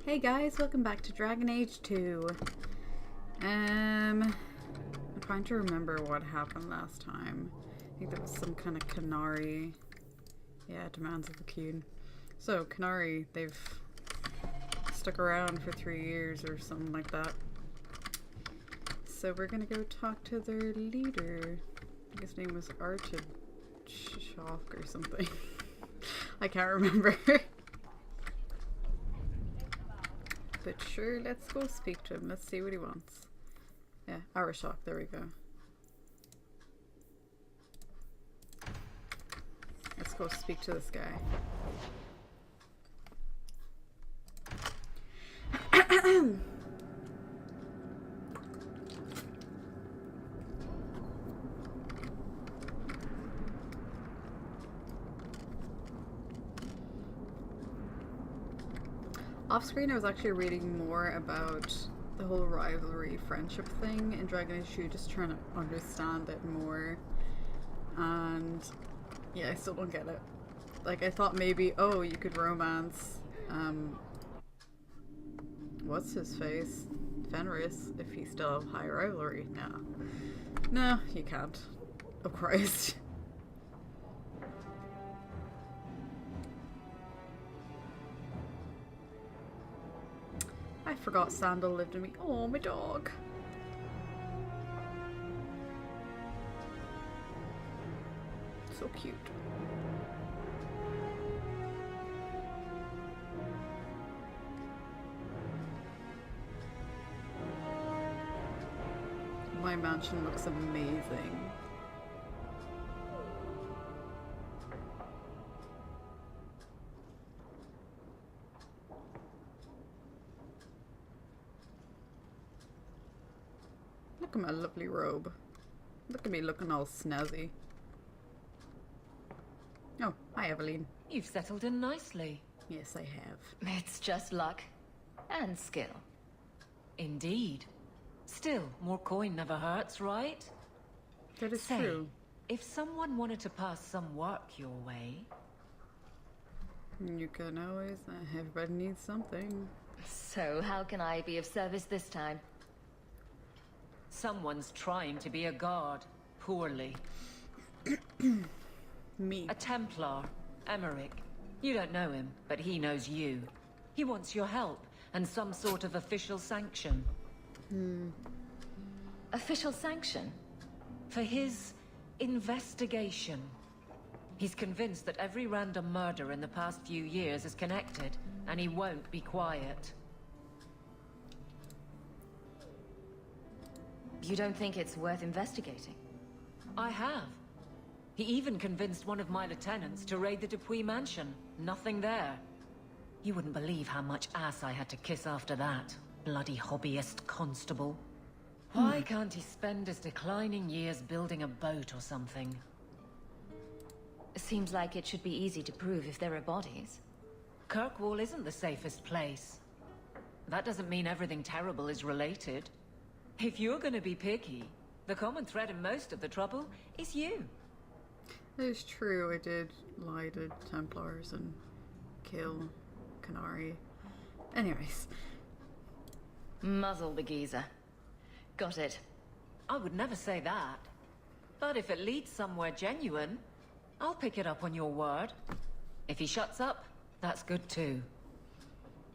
Hey guys, welcome back to Dragon Age 2. I'm trying to remember what happened last time. I think there was some kind of Canary. Yeah, demands of the Queen. So, Canary, they've stuck around for 3 years or something like that. So we're gonna go talk to their leader. I think his name was Archid Shock or something. I can't remember. But sure, let's go speak to him. Let's see what he wants. Yeah, Arashok, there we go. Let's go speak to this guy. Off screen, I was actually reading more about the whole rivalry friendship thing in Dragon Age 2, just trying to understand it more. And yeah, I still don't get it. Like, I thought maybe, oh, you could romance, what's his face? Fenris, if he still have high rivalry. No. No, you can't. Oh, Christ. I forgot Sandal lived in me. Oh, my dog. So cute. My mansion looks amazing. Look at my lovely robe. Look at me looking all snazzy. Oh, hi Eveline. You've settled in nicely. Yes, I have. It's just luck. And skill. Indeed. Still, more coin never hurts, right? That is Say, true. if someone wanted to pass some work your way... You can always... everybody needs something. So, how can I be of service this time? Someone's trying to be a guard. Poorly. Me. A Templar. Emmerich. You don't know him, but he knows you. He wants your help, and some sort of official sanction. Official sanction? For his investigation. He's convinced that every random murder in the past few years is connected, and he won't be quiet. You don't think it's worth investigating? I have. He even convinced one of my lieutenants to raid the Dupuis mansion. Nothing there. You wouldn't believe how much ass I had to kiss after that. Bloody hobbyist constable. Why can't he spend his declining years building a boat or something? Seems like it should be easy to prove if there are bodies. Kirkwall isn't the safest place. That doesn't mean everything terrible is related. If you're gonna be picky, the common thread in most of the trouble is you. It is true, I did lie to Templars and kill Canary. Anyways. Muzzle the geezer. Got it. I would never say that. But if it leads somewhere genuine, I'll pick it up on your word. If he shuts up, that's good too.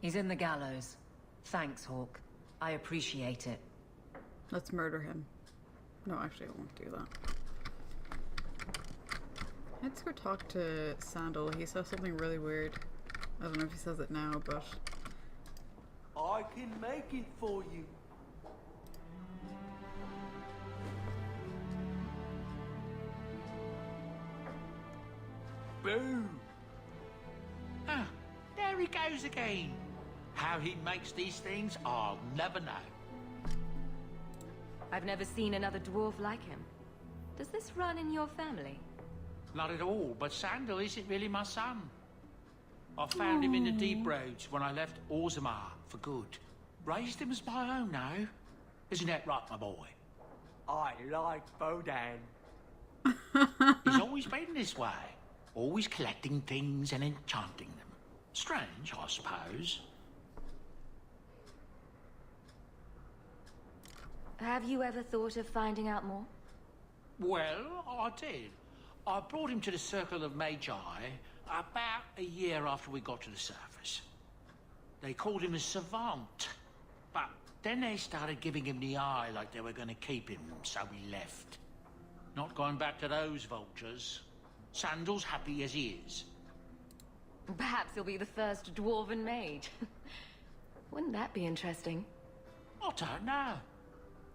He's in the gallows. Thanks, Hawk. I appreciate it. Let's murder him. No, actually I won't do that. Let's go talk to Sandal. He says something really weird. I don't know if he says it now, but... I can make it for you. Boo! Ah, there he goes again. How he makes these things, I'll never know. I've never seen another dwarf like him. Does this run in your family? Not at all, but Sandal isn't really my son. I found him in the deep roads when I left Orzammar for good. Raised him as my own now. Isn't that right, my boy? I like Bodan. He's always been this way. Always collecting things and enchanting them. Strange, I suppose. Have you ever thought of finding out more? Well, I did. I brought him to the Circle of Magi about a year after we got to the surface. They called him a savant, but then they started giving him the eye like they were going to keep him, so he left. Not going back to those vultures. Sandal's happy as he is. Perhaps he'll be the first dwarven mage. Wouldn't that be interesting? I don't know.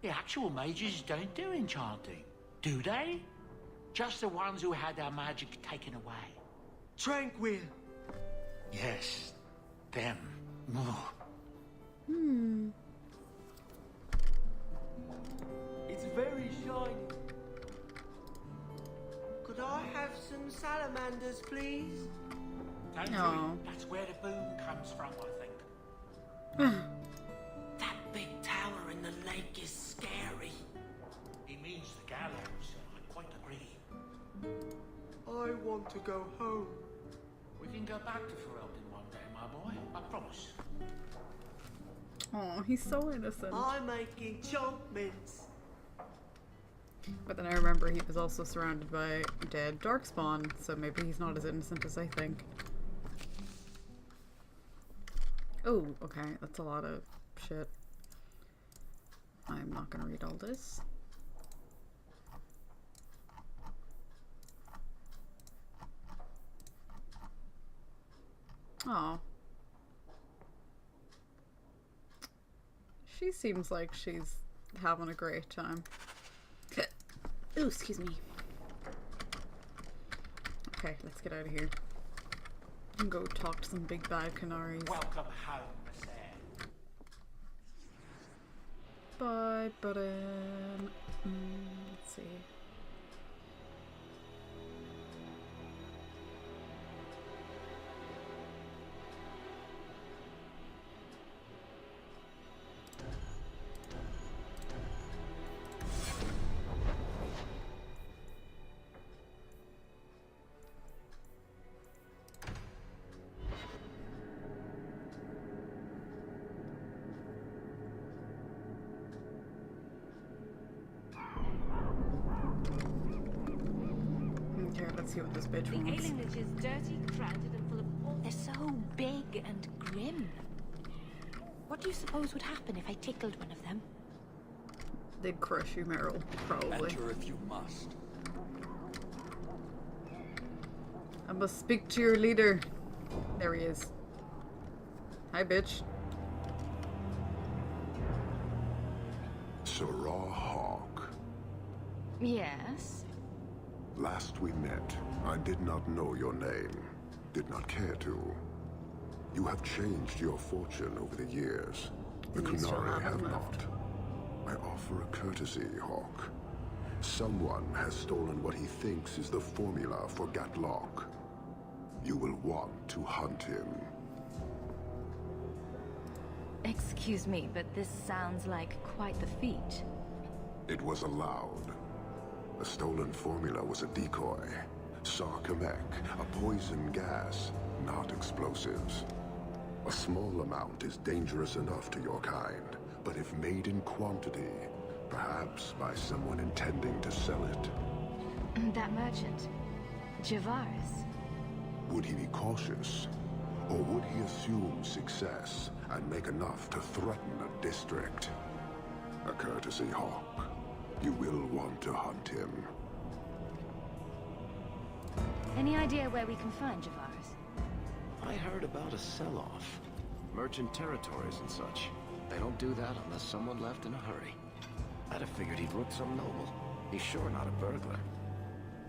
The actual mages don't do enchanting, do they? Just the ones who had their magic taken away. Tranquil. Yes, them. It's very shiny. Could I have some salamanders, please? Don't No. worry, that's where the boom comes from, I think. That big tower in the lake is scary. He means the gallows. I quite agree. I want to go home. We can go back to Ferelden one day, my boy. I promise. Oh, he's so innocent. I make enchantments. But then I remember he was also surrounded by dead darkspawn, so maybe he's not as innocent as I think. Oh, okay, that's a lot of shit. I'm not gonna read all this. Oh. She seems like she's having a great time. Ooh, excuse me. Okay, let's get out of here. And go talk to some big bad canaries. Welcome home, Miss Anne. Bye, button. Let's see. Okay, let's see what this bitch The wants. alienage is dirty, crowded, and full of... They're so big and grim. What do you suppose would happen if I tickled one of them? They'd crush you, Meryl, probably. Enter if you must. I must speak to your leader. There he is. Hi, bitch. Sarah Hawk. Yes? Last we met, I did not know your name. Did not care to. You have changed your fortune over the years. The You still Kunari have haven't not. I offer a courtesy, Hawk. Someone has stolen what he thinks is the formula for Gatlock. You will want to hunt him. Excuse me, but this sounds like quite the feat. It was allowed. The stolen formula was a decoy. Sarkamek, a poison gas, not explosives. A small amount is dangerous enough to your kind, but if made in quantity, perhaps by someone intending to sell it. That merchant, Javaris. Would he be cautious? Or would he assume success and make enough to threaten a district? A courtesy, Hawk. You will want to hunt him. Any idea where we can find Javaris? I heard about a sell-off. Merchant territories and such. They don't do that unless someone left in a hurry. I'd have figured he'd rook some noble. He's sure not a burglar.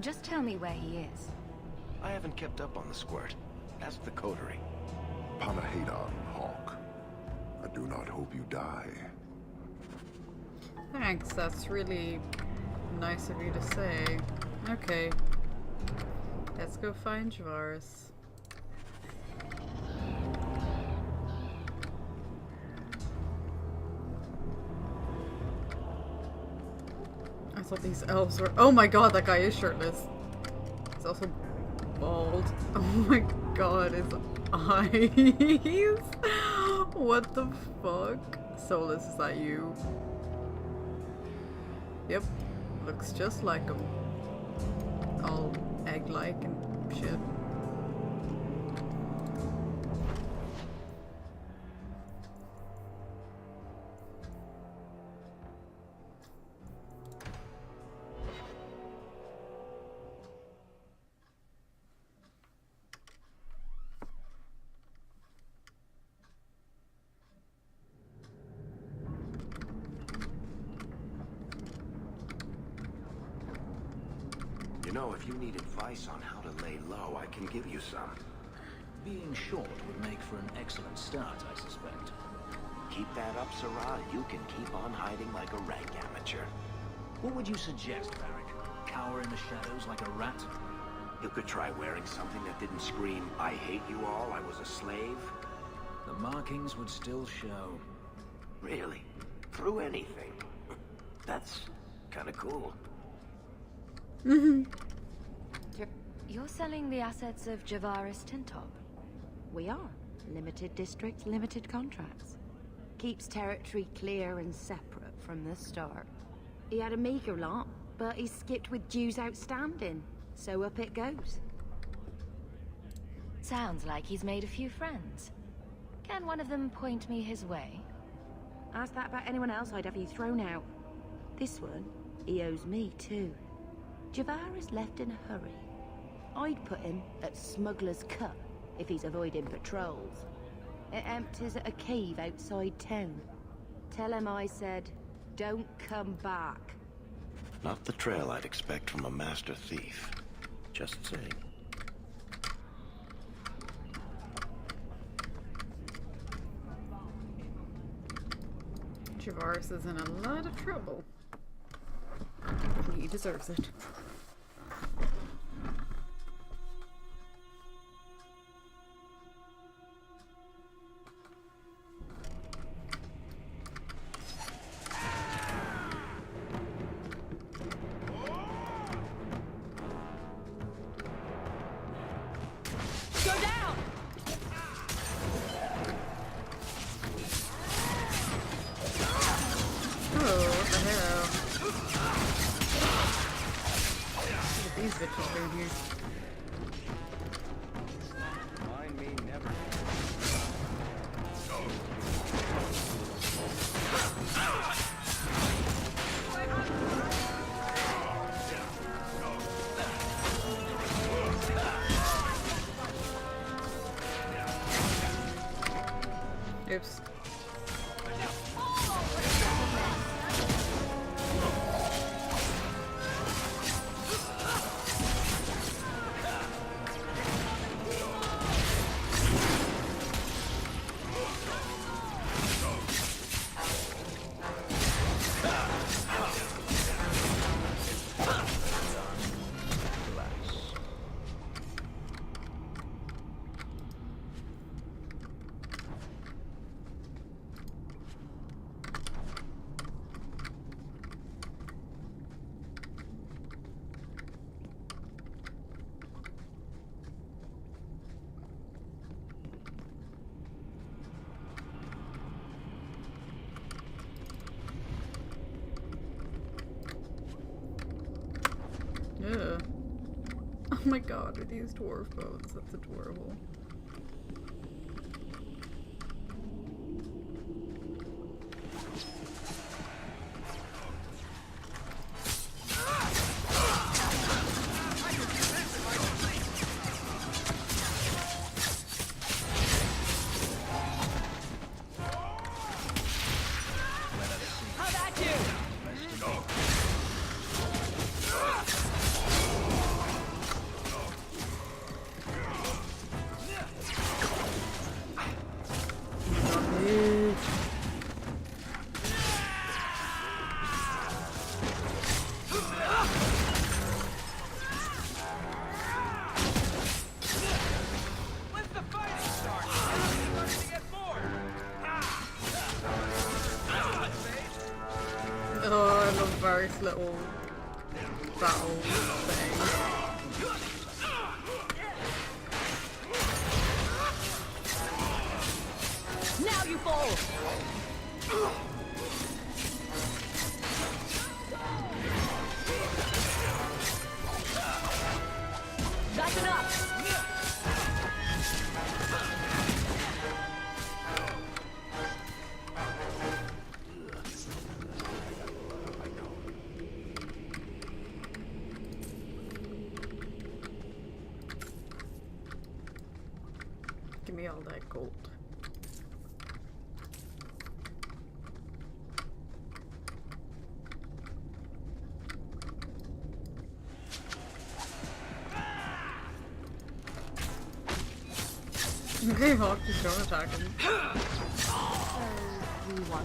Just tell me where he is. I haven't kept up on the squirt. Ask the coterie. Panahedon, Hawk. I do not hope you die. Thanks, that's really nice of you to say. Okay. Let's go find Javaris. I thought these elves were— oh my god, that guy is shirtless. He's also bald. Oh my god, his eyes. What the fuck? Solus, is that you? Yep, looks just like them. All egg-like and shit. You know, if you need advice on how to lay low, I can give you some. Being short would make for an excellent start, I suspect. Keep that up, Sirrah. You can keep on hiding like a rank amateur. What would you suggest, Varric? Cower in the shadows like a rat? You could try wearing something that didn't scream, "I hate you all, I was a slave." The markings would still show. Really? Through anything? That's kind of cool. You're selling the assets of Javaris Tintop? We are. Limited districts, limited contracts. Keeps territory clear and separate from the start. He had a meager lot, but he skipped with dues outstanding. So up it goes. Sounds like he's made a few friends. Can one of them point me his way? Ask that about anyone else, I'd have you thrown out. This one, he owes me too. Javaris left in a hurry. I'd put him at Smuggler's Cut if he's avoiding patrols. It empties at a cave outside town. Tell him I said, don't come back. Not the trail I'd expect from a master thief. Just saying. Javaris is in a lot of trouble. And he deserves it. These bitches down here. Mind me never. Oops. Ugh. Oh my god, are these dwarf boats? That's adorable. Oh, I love Varric's little battle thing. Now you fall! Listen up! Give me all that gold. Okay, Hawk, just don't attack him. We won.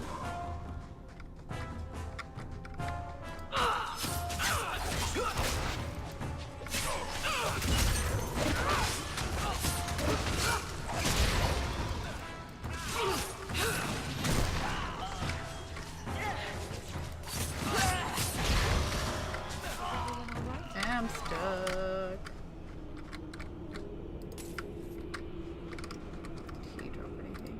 I'm stuck. Did he drop anything?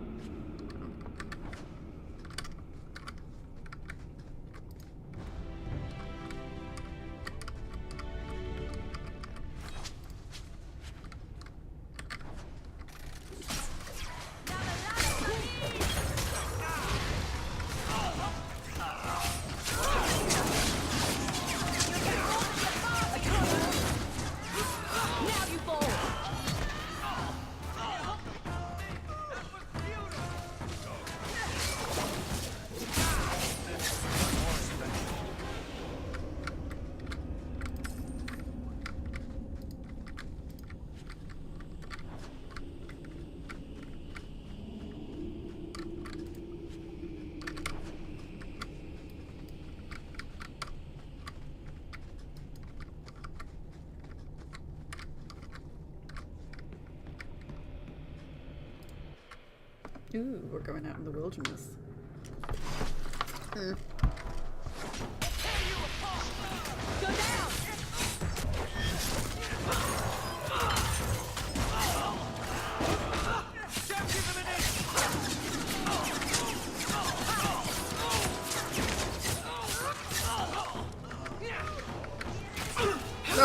Ooh, we're going out in the wilderness.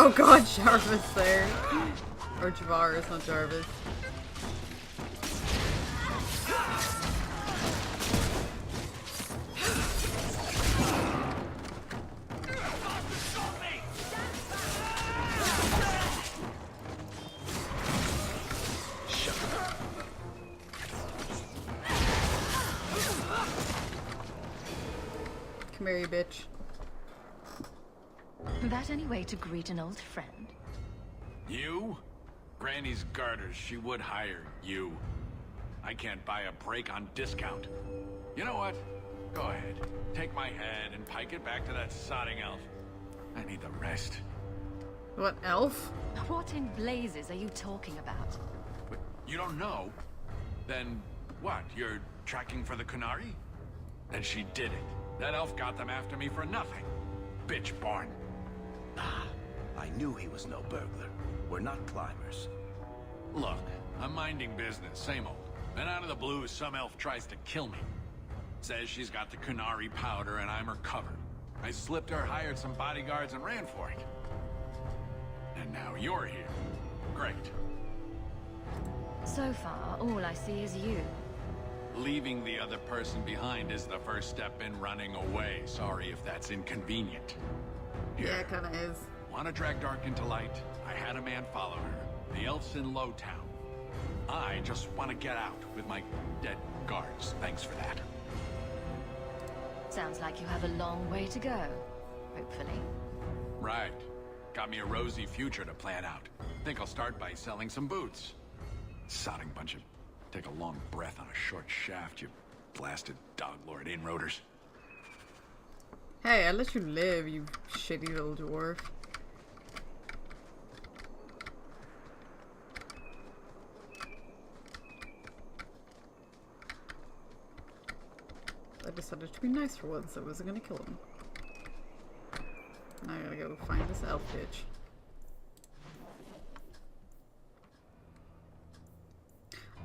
Oh god, Jarvis there. Or Javaris, not Jarvis. Come here, you bitch. That any way to greet an old friend? You? Granny's garters, she would hire you. I can't buy a break on discount. You know what? Go ahead. Take my head and pike it back to that sodding elf. I need the rest. What, elf? What in blazes are you talking about? But you don't know? Then what? You're tracking for the Kunari? And she did it. That elf got them after me for nothing. Bitch born. Ah, I knew he was no burglar. We're not climbers. Look, I'm minding business, same old. Then out of the blue, some elf tries to kill me. Says she's got the Kunari powder and I'm her cover. I slipped her, hired some bodyguards, and ran for it. And now you're here. Great. So far, all I see is you. Leaving the other person behind is the first step in running away. Sorry if that's inconvenient. Yeah, it kinda is. Want to drag Dark into light? I had a man follow her. The elf's in Lowtown. I just want to get out with my dead guards. Thanks for that. Sounds like you have a long way to go. Hopefully. Right. Got me a rosy future to plan out. Think I'll start by selling some boots. Sodding bunch of... Take a long breath on a short shaft, you blasted dog-lord inroaders. Hey, I let you live, you shitty little dwarf. I decided to be nice for once. I wasn't gonna kill him. Now I gotta go find this elf bitch.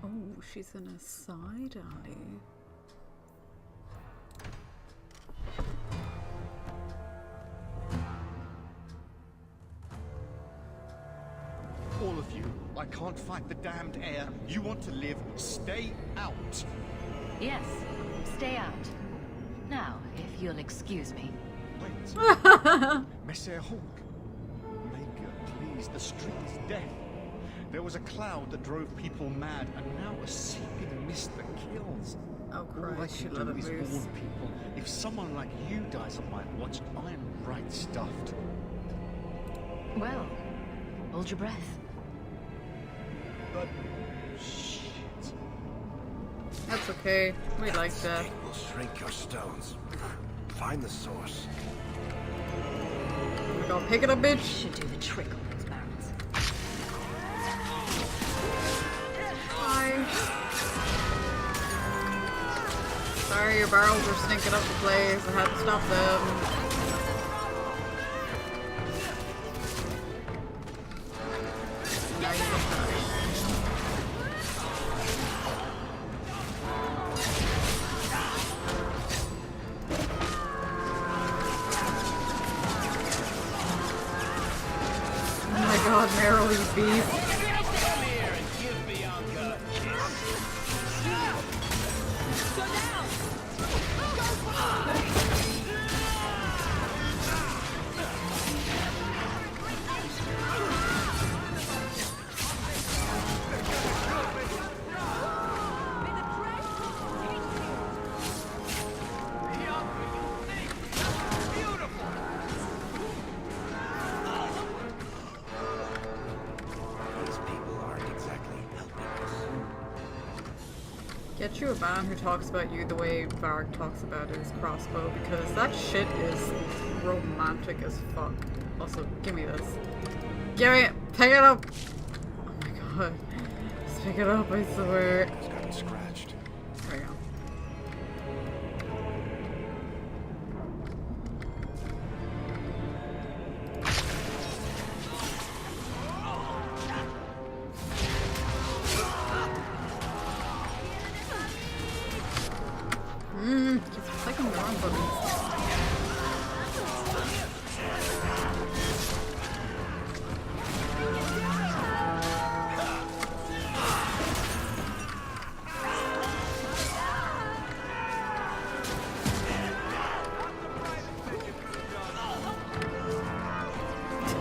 Oh, she's in a side alley. All can't fight the damned air. You want to live, stay out. Yes, stay out. Now, if you'll excuse me. Wait. Messer Hulk. Maker, please, the street is death. There was a cloud that drove people mad, and now a seeping mist that kills. Oh All I Christ, she can let do it is loose. warn people. If someone like you dies on my watch, I'm right stuffed. Well, hold your breath. But shit. That's okay. We like that. Stick will shrink your stones. Find the source. We're gonna pick it up, bitch. Should do the trick on those barrels. Hi. Sorry, your barrels were stinking up the place. I had to stop them. Now you can try. Oh my god, Meryl, you beast. These people aren't exactly helping us. Get you a man who talks about you the way Varg talks about his crossbow, because that shit is romantic as fuck. Also, give me this. Give me it! Pick it up! Oh my god. Just pick it up, I swear. It's got it scratched. There we go. Keeps clicking the wrong buttons.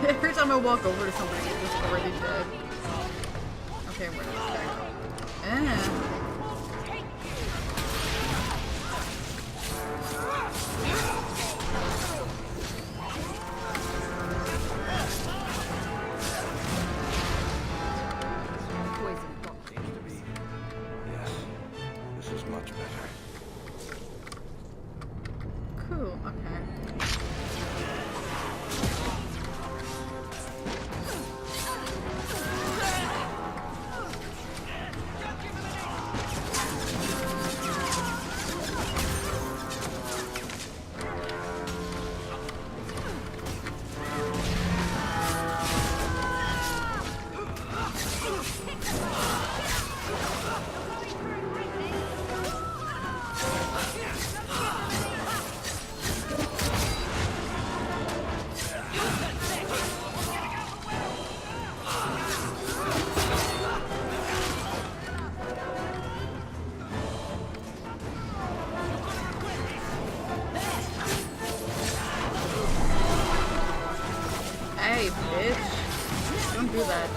Every time I walk over to somebody, they're just already dead. Okay, where did this guy go? Yes, this is much better. Cool, okay. Hey, bitch. Don't do that.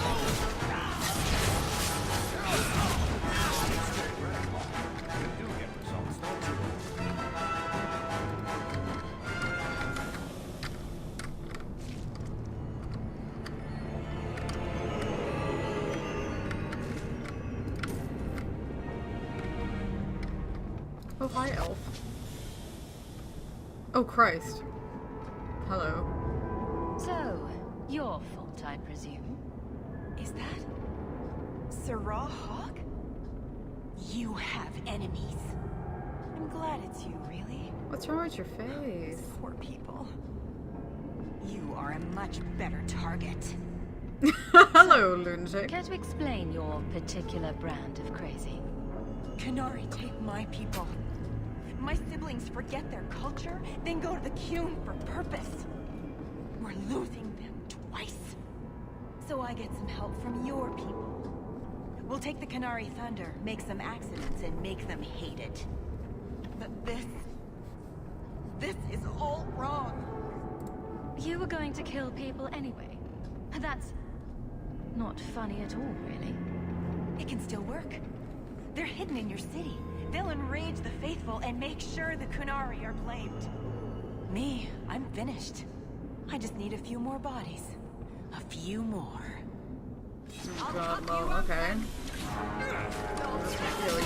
Oh, hi, elf. Oh, Christ. Hello. So, your fault, I presume? Is that Sirrah Hawk? You have enemies. I'm glad it's you, really. What's wrong with your face? Poor people. You are a much better target. Hello, lunatic. Care to explain your particular brand of crazy? Canary take my people. My siblings forget their culture, then go to the Qun for purpose. We're losing them twice. So I get some help from your people. We'll take the Canary Thunder, make some accidents, and make them hate it. But this is all wrong. You were going to kill people anyway. That's not funny at all, really. It can still work. They're hidden in your city. They'll enrage the faithful and make sure the Kunari are blamed. Me, I'm finished. I just need a few more bodies. A few more. Oh god, well, okay. I'll just kill you.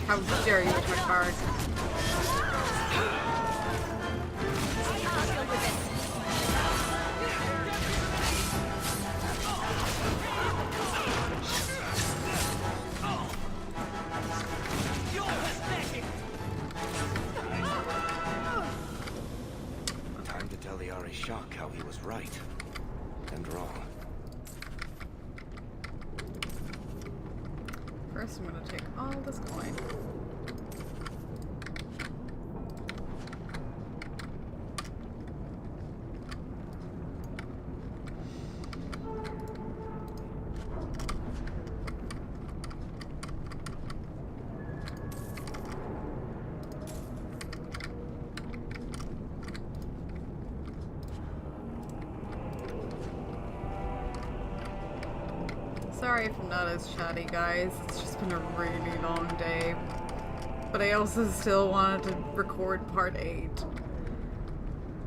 How dare you attack Bard? Time to tell the Ari Shock how he was right and wrong. First, I'm gonna take all this coin. Sorry if I'm not as chatty, guys. It's just been a really long day. But I also still wanted to record part 8.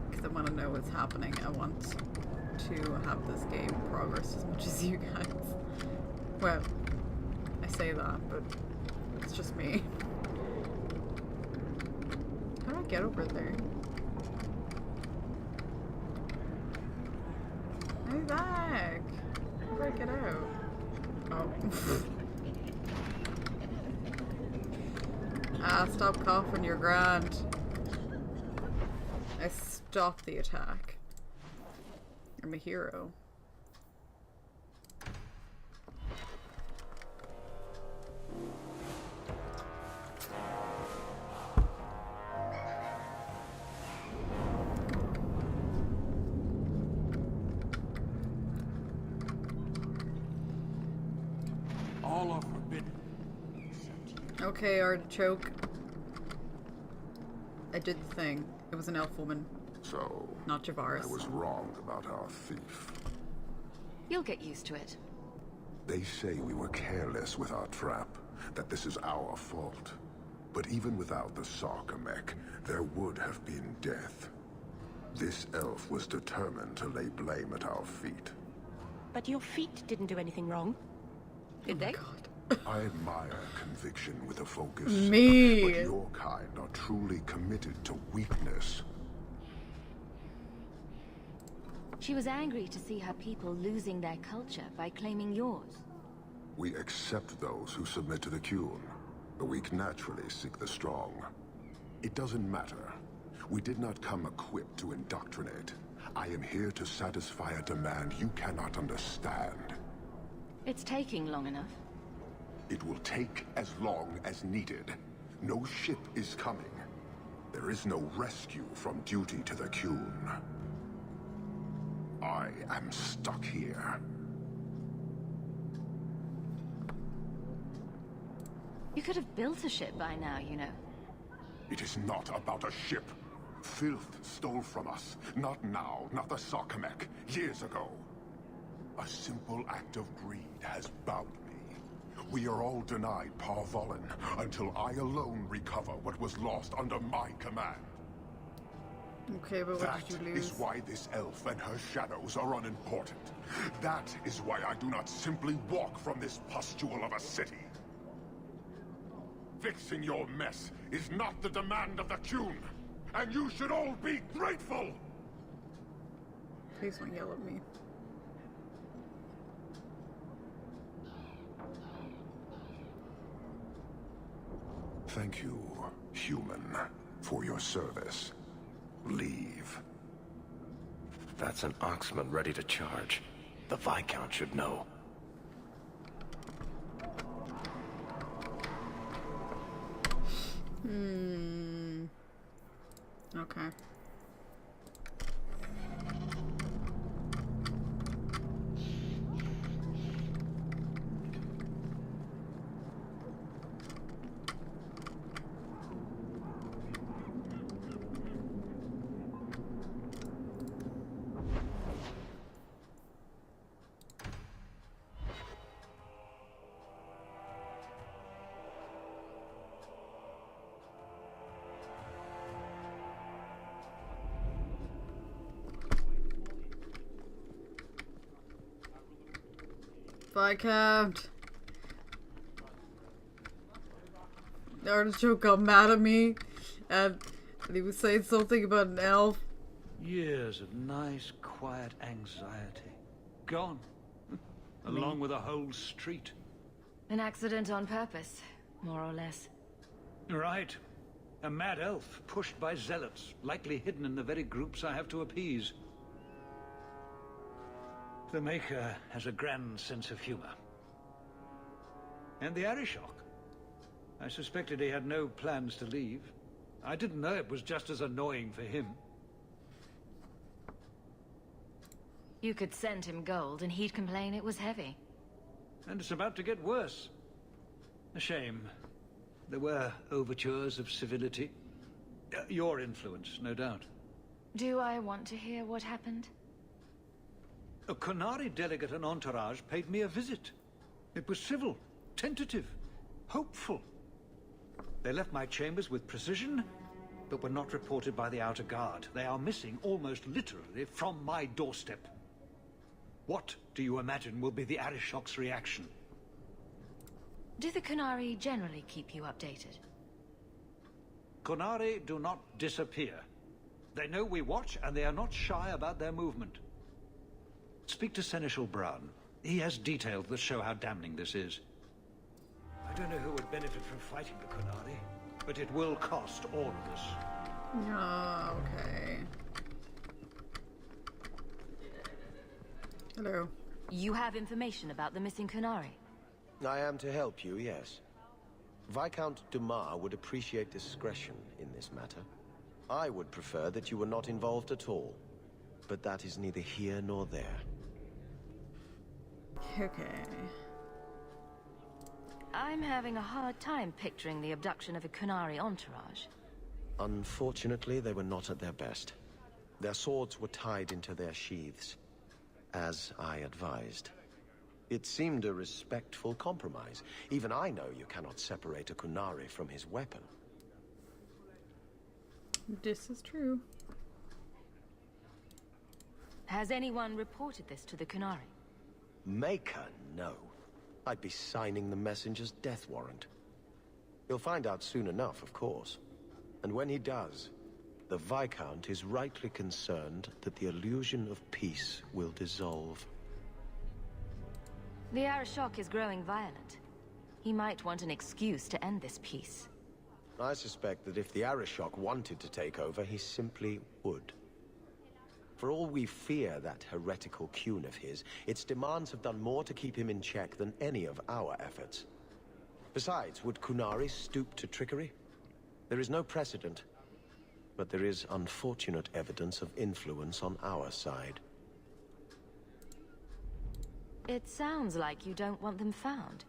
Because I want to know what's happening. I want to have this game progress as much as you guys. Well, I say that, but it's just me. How do I get over there? Hey, back! How do I get out? Oh. Stop coughing, you're grand. I stopped the attack. I'm a hero. All are forbidden. Okay, Artichoke. I did the thing. It was an elf woman, So, not Javaris. I was wrong about our thief. You'll get used to it. They say we were careless with our trap, that this is our fault. But even without the Sarkamek, there would have been death. This elf was determined to lay blame at our feet. But your feet didn't do anything wrong. Did they? I admire conviction with a focus. Me! But your kind are truly committed to weakness. She was angry to see her people losing their culture by claiming yours. We accept those who submit to the Qun. The weak naturally seek the strong. It doesn't matter. We did not come equipped to indoctrinate. I am here to satisfy a demand you cannot understand. It's taking long enough. It will take as long as needed. No ship is coming. There is no rescue from duty to the Qun. I am stuck here. You could have built a ship by now, you know. It is not about a ship. Filth stole from us. Not now, not the Sarkamek. Years ago. A simple act of greed has bound me. We are all denied Parvolin until I alone recover what was lost under my command. Okay, but what did you lose? That is why this elf and her shadows are unimportant. That is why I do not simply walk from this pustule of a city. Fixing your mess is not the demand of the Qun, and you should all be grateful! Please don't yell at me. Thank you, human, for your service. Leave. That's an Oxman ready to charge. The Viscount should know. Okay. Viscount. The artichoke got mad at me, and he was saying something about an elf. Years of nice, quiet anxiety. Gone. Along with a whole street. An accident on purpose, more or less. Right. A mad elf, pushed by zealots, likely hidden in the very groups I have to appease. The Maker has a grand sense of humor. And the Arishok. I suspected he had no plans to leave. I didn't know it was just as annoying for him. You could send him gold and he'd complain it was heavy. And it's about to get worse. A shame. There were overtures of civility. Your influence, no doubt. Do I want to hear what happened? A Qunari delegate and entourage paid me a visit. It was civil, tentative, hopeful. They left my chambers with precision, but were not reported by the outer guard. They are missing almost literally from my doorstep. What do you imagine will be the Arishok's reaction? Do the Qunari generally keep you updated? Qunari do not disappear. They know we watch, and they are not shy about their movement. Speak to Seneschal Brown. He has details that show how damning this is. I don't know who would benefit from fighting the Qunari, but it will cost all of us. Oh, okay. Hello. You have information about the missing Qunari? I am to help you, yes. Viscount Dumas would appreciate discretion in this matter. I would prefer that you were not involved at all. But that is neither here nor there. Okay. I'm having a hard time picturing the abduction of a Qunari entourage. Unfortunately, they were not at their best. Their swords were tied into their sheaths, as I advised. It seemed a respectful compromise. Even I know you cannot separate a Qunari from his weapon. This is true. Has anyone reported this to the Qunari? Maker, no. I'd be signing the messenger's death warrant. He'll find out soon enough, of course. And when he does, the Viscount is rightly concerned that the illusion of peace will dissolve. The Arishok is growing violent. He might want an excuse to end this peace. I suspect that if the Arishok wanted to take over, he simply would. For all we fear that heretical Qun of his, its demands have done more to keep him in check than any of our efforts. Besides, would Qunari stoop to trickery? There is no precedent, but there is unfortunate evidence of influence on our side. It sounds like you don't want them found.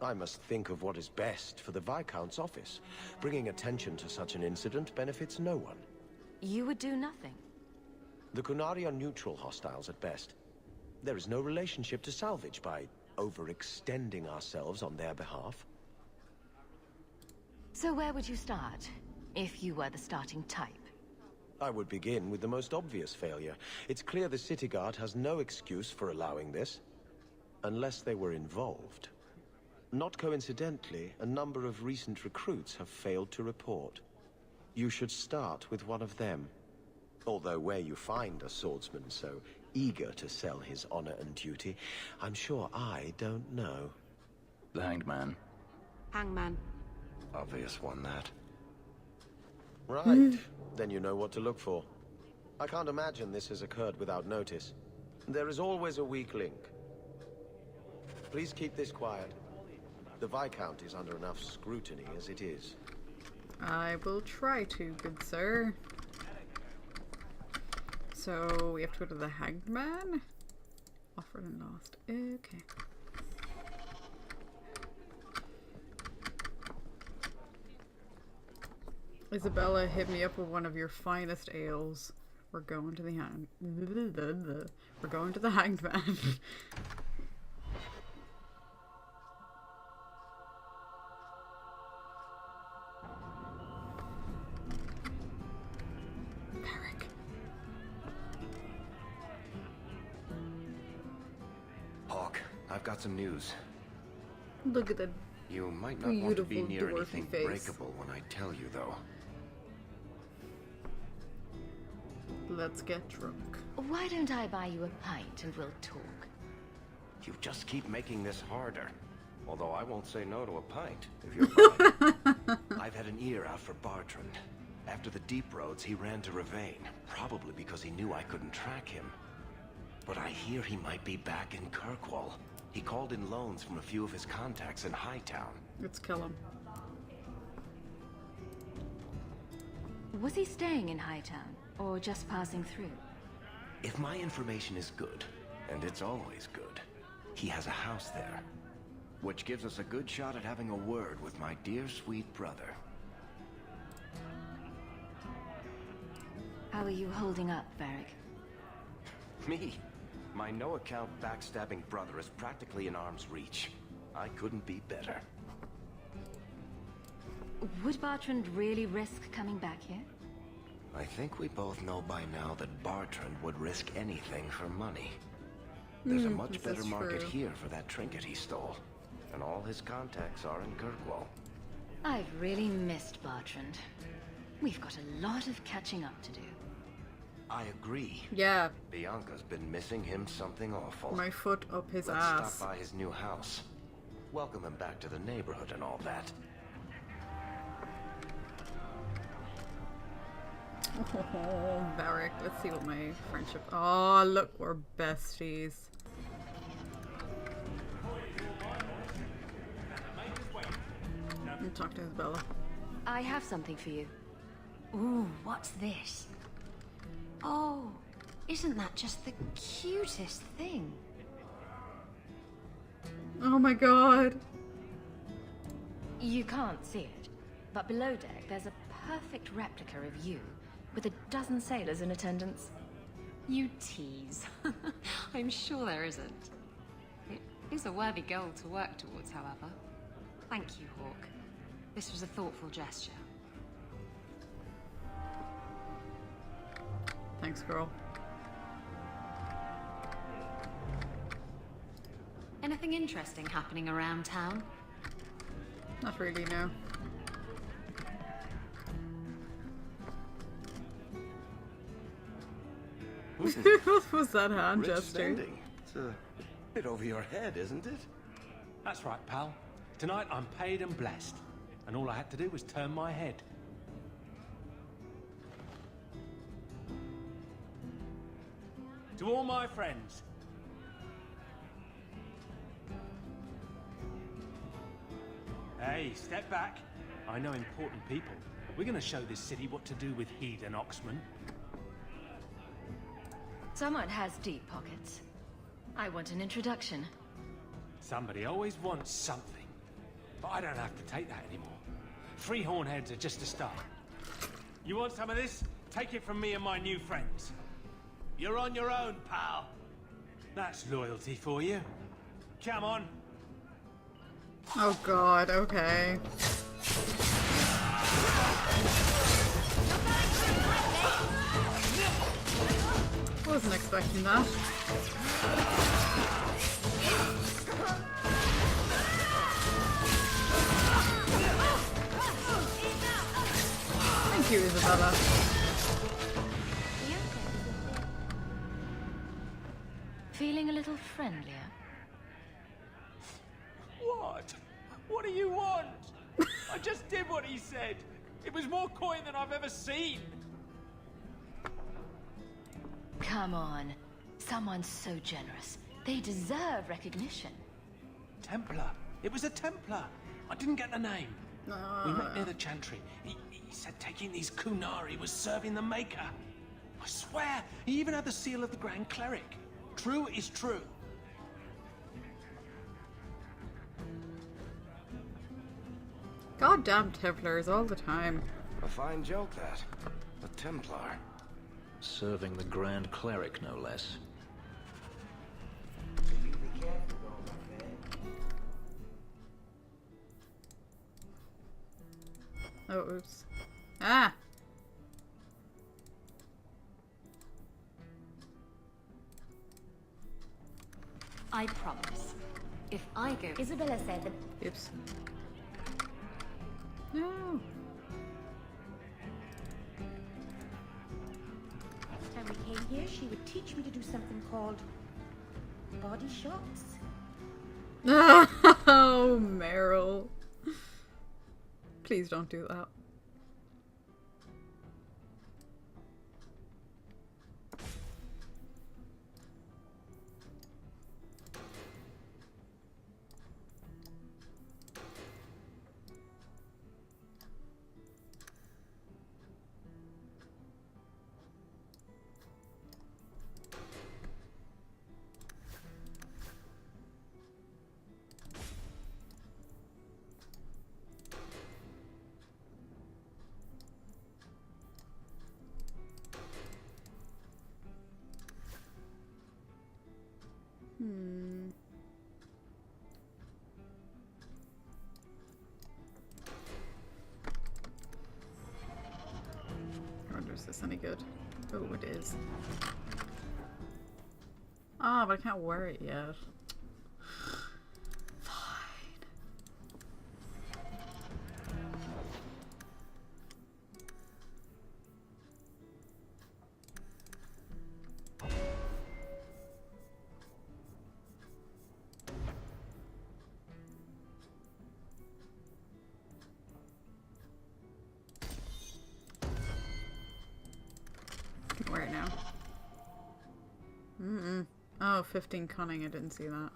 I must think of what is best for the Viscount's office. Bringing attention to such an incident benefits no one. You would do nothing. The Qunari are neutral hostiles at best. There is no relationship to salvage by overextending ourselves on their behalf. So where would you start, if you were the starting type? I would begin with the most obvious failure. It's clear the City Guard has no excuse for allowing this, unless they were involved. Not coincidentally, a number of recent recruits have failed to report. You should start with one of them. Although where you find a swordsman so eager to sell his honor and duty, I'm sure I don't know. The Hanged Man. Hangman. Obvious one, that. Right. Then you know what to look for. I can't imagine this has occurred without notice. There is always a weak link. Please keep this quiet. The Viscount is under enough scrutiny as it is. I will try to, good sir. So, we have to go to the Hanged Man? Offered and lost. Okay. Isabella, hit me up with one of your finest ales. We're going to the We're going to the Hanged Man. Hawk, I've got some news. Look at that. You might not want to be near dwarfy anything face. breakable when I tell you, though. Let's get drunk. Why don't I buy you a pint and we'll talk? You just keep making this harder. Although I won't say no to a pint, if you're buying. I've had an ear out for Bartrand. After the Deep Roads, he ran to Ravane, probably because he knew I couldn't track him. But I hear he might be back in Kirkwall. He called in loans from a few of his contacts in Hightown. Let's kill him. Was he staying in Hightown, or just passing through? If my information is good, and it's always good, he has a house there. Which gives us a good shot at having a word with my dear sweet brother. How are you holding up, Varric? Me? My no-account backstabbing brother is practically in arm's reach. I couldn't be better. Would Bartrand really risk coming back here? I think we both know by now that Bartrand would risk anything for money. There's a much better market here for that trinket he stole. And all his contacts are in Kirkwall. I've really missed Bartrand. We've got a lot of catching up to do. I agree. Yeah. Bianca's been missing him something awful. My foot up his Let's ass. stop by his new house. Welcome him back to the neighborhood and all that. Oh, Varric. Let's see what my friendship... Oh, look, we're besties. Talk to Isabella. I have something for you. Ooh, what's this? Oh, isn't that just the cutest thing? Oh my god. You can't see it, but below deck there's a perfect replica of you, with a dozen sailors in attendance. You tease. I'm sure there isn't. It is a worthy goal to work towards, however. Thank you, Hawk. This was a thoughtful gesture. Thanks, girl. Anything interesting happening around town? Not really, no. What was that hand Rich gesture? spending. It's a bit over your head, isn't it? That's right, pal. Tonight I'm paid and blessed. And all I had to do was turn my head. To all my friends. Hey, step back. I know important people. We're gonna show this city what to do with heathen Oxman. Someone has deep pockets. I want an introduction. Somebody always wants something. But I don't have to take that anymore. 3 hornheads are just a start. You want some of this? Take it from me and my new friends. You're on your own, pal. That's loyalty for you. Come on. Oh god, okay. Wasn't expecting that. Thank you, Isabella. Feeling a little friendlier? What? What do you want? I just did what he said. It was more coin than I've ever seen. Come on. Someone so generous. They deserve recognition. Templar. It was a Templar. I didn't get the name. We met near the Chantry. He said taking these Kunari was serving the Maker. I swear, he even had the seal of the Grand Cleric. True is true. Goddamn Templars all the time. A fine joke, that. The Templar. Serving the Grand Cleric, no less. Oh, oops. Ah! I promise. If I go... Isabella said that... Oops. No! Last time we came here, she would teach me to do something called... body shots? Oh, Meryl. Please don't do that. I wonder is this any good? Oh, it is. Ah, but I can't wear it yet. Where now? Oh, 15 cunning. I didn't see that.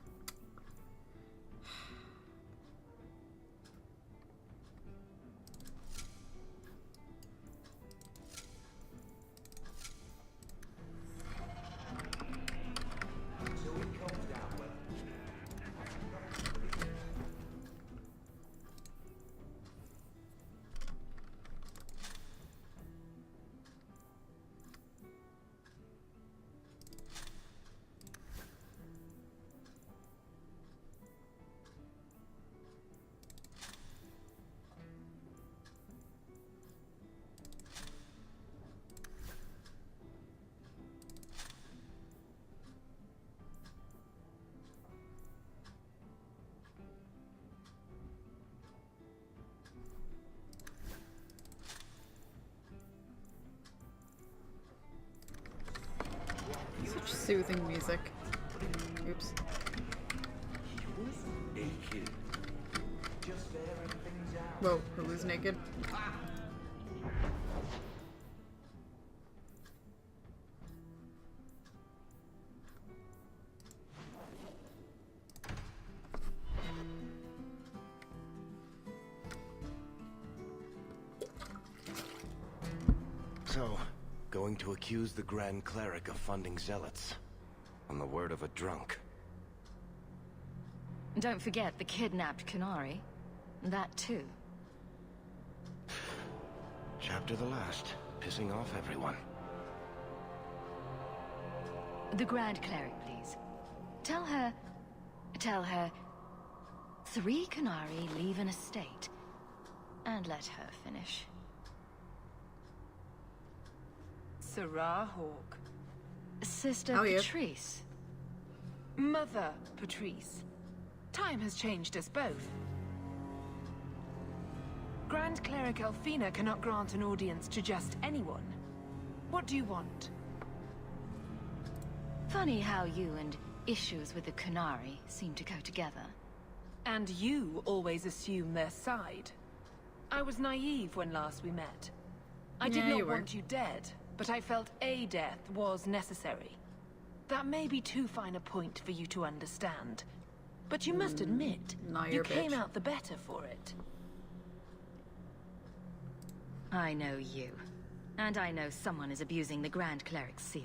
Such soothing music. Oops. Whoa, who was naked? So, going to accuse the Grand Cleric of funding zealots. On the word of a drunk. Don't forget the kidnapped Kunari. That too. Chapter the last. Pissing off everyone. The Grand Cleric, please. Tell her... 3 Kunari leave an estate. And let her finish. Sarah Hawke. Sister How are you? Patrice. Mother Patrice. Time has changed us both. Grand Cleric Elfina cannot grant an audience to just anyone. What do you want? Funny how you and issues with the Kunari seem to go together. And you always assume their side. I was naive when last we met. I did Yeah, you not were. want you dead, but I felt a death was necessary. That may be too fine a point for you to understand. But you must admit, nah, you you're a came bitch. out the better for it. I know you. And I know someone is abusing the Grand Cleric's seal.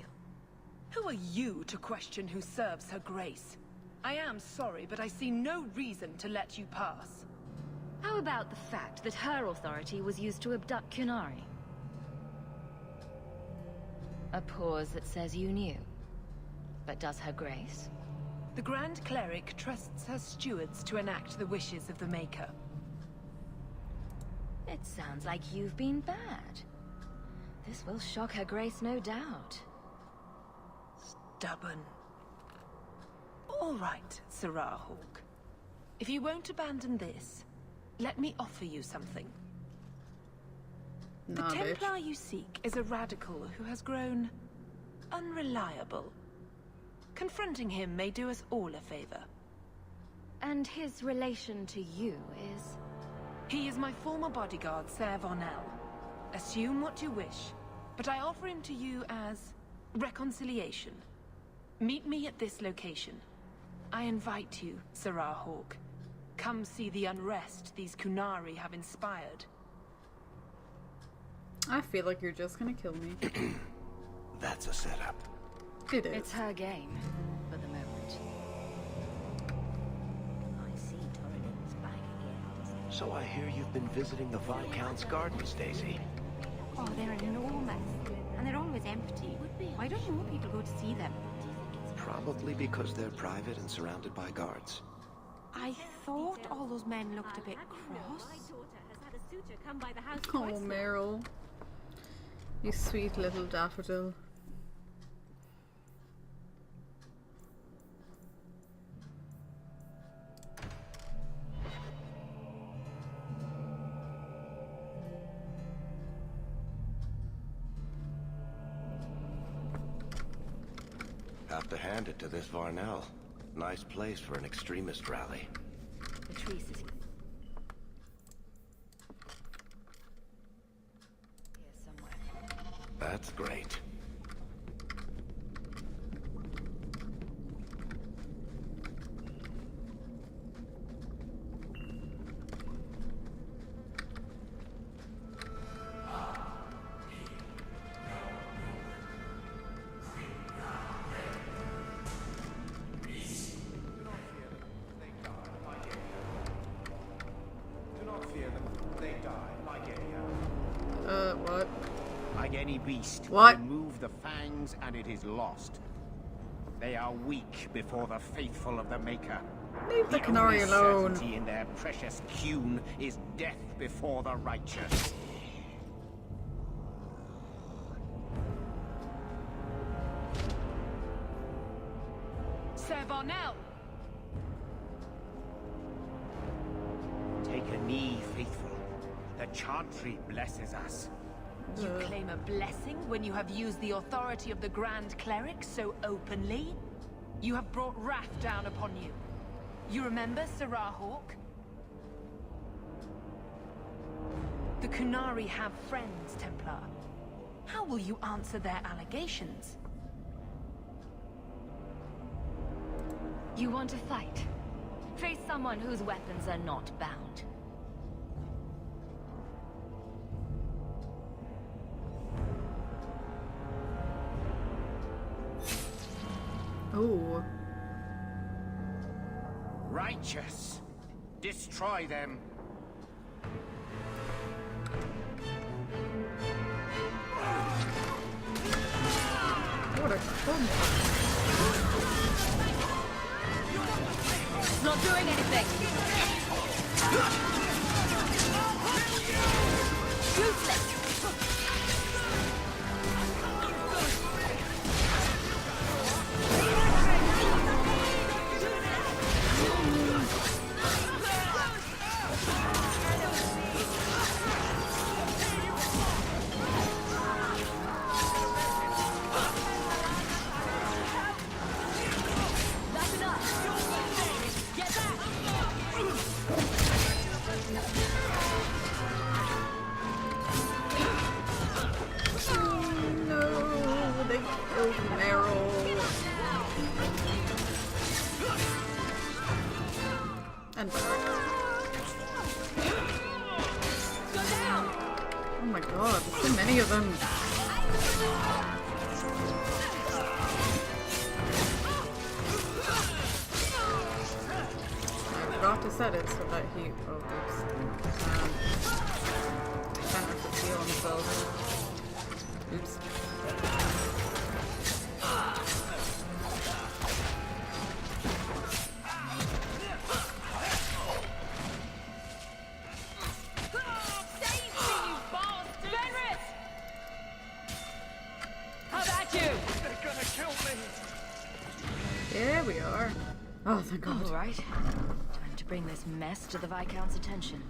Who are you to question who serves her grace? I am sorry, but I see no reason to let you pass. How about the fact that her authority was used to abduct Kunari? A pause that says you knew. But does her grace? The Grand Cleric trusts her stewards to enact the wishes of the Maker. It sounds like you've been bad. This will shock her grace, no doubt. Stubborn. All right, Sarah Hawk. If you won't abandon this, let me offer you something. Nah, The bitch. Templar you seek is a radical who has grown unreliable. Confronting him may do us all a favor. And his relation to you is? He is my former bodyguard, Ser Varnell. Assume what you wish, but I offer him to you as reconciliation. Meet me at this location. I invite you, Sarah Hawk. Come see the unrest these Kunari have inspired. I feel like you're just gonna kill me. That's a setup. It is. It's her game, for the moment. I see Torridon's back again. So I hear you've been visiting the Viscount's gardens, Daisy. Oh, they're enormous. And they're always empty. Why don't more people go to see them? Probably because they're private and surrounded by guards. I thought all those men looked a bit cross. Oh, Meryl. You sweet little daffodil. Have to hand it to this Varnell. Nice place for an extremist rally. Patrice is here somewhere. That's great. What? Like any beast, What? remove the fangs and it is lost. They are weak before the faithful of the Maker. Leave the only Canary alone. certainty in their precious Qun is death before the righteous. Ser Varnell! Take a knee, faithful. The Chantry blesses us. You claim a blessing when you have used the authority of the Grand Cleric so openly? You have brought wrath down upon you. You remember, Sarah Hawk? The Kunari have friends, Templar. How will you answer their allegations? You want to fight? Face someone whose weapons are not bound. Oh. Righteous. Destroy them. What a cunt. It's not doing anything. Useless. them. I forgot to set it so that he... Oh, oops. Can't have to heal himself. Oops. There we are. Oh, thank God. All right. Time to bring this mess to the Viscount's attention.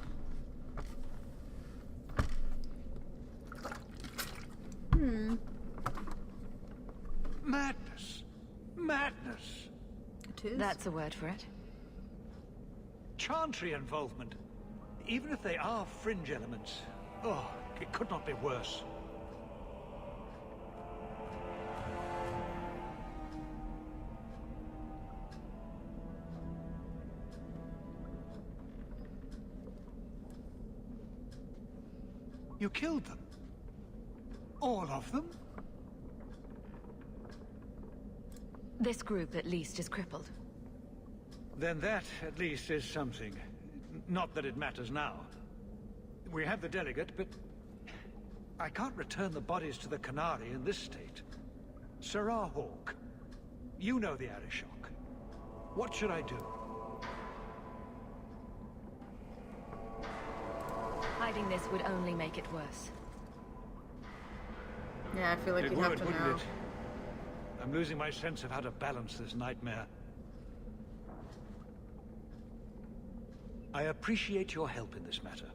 Madness. Madness. It is. That's a word for it. Chantry involvement. Even if they are fringe elements. Oh, it could not be worse. You killed them? All of them? This group, at least, is crippled. Then that, at least, is something. Not that it matters now. We have the delegate, but... I can't return the bodies to the Canary in this state. Sirrah Hawk, you know the Arishok. What should I do? Hiding this would only make it worse. Yeah, I feel like you have to wouldn't know. it? I'm losing my sense of how to balance this nightmare. I appreciate your help in this matter.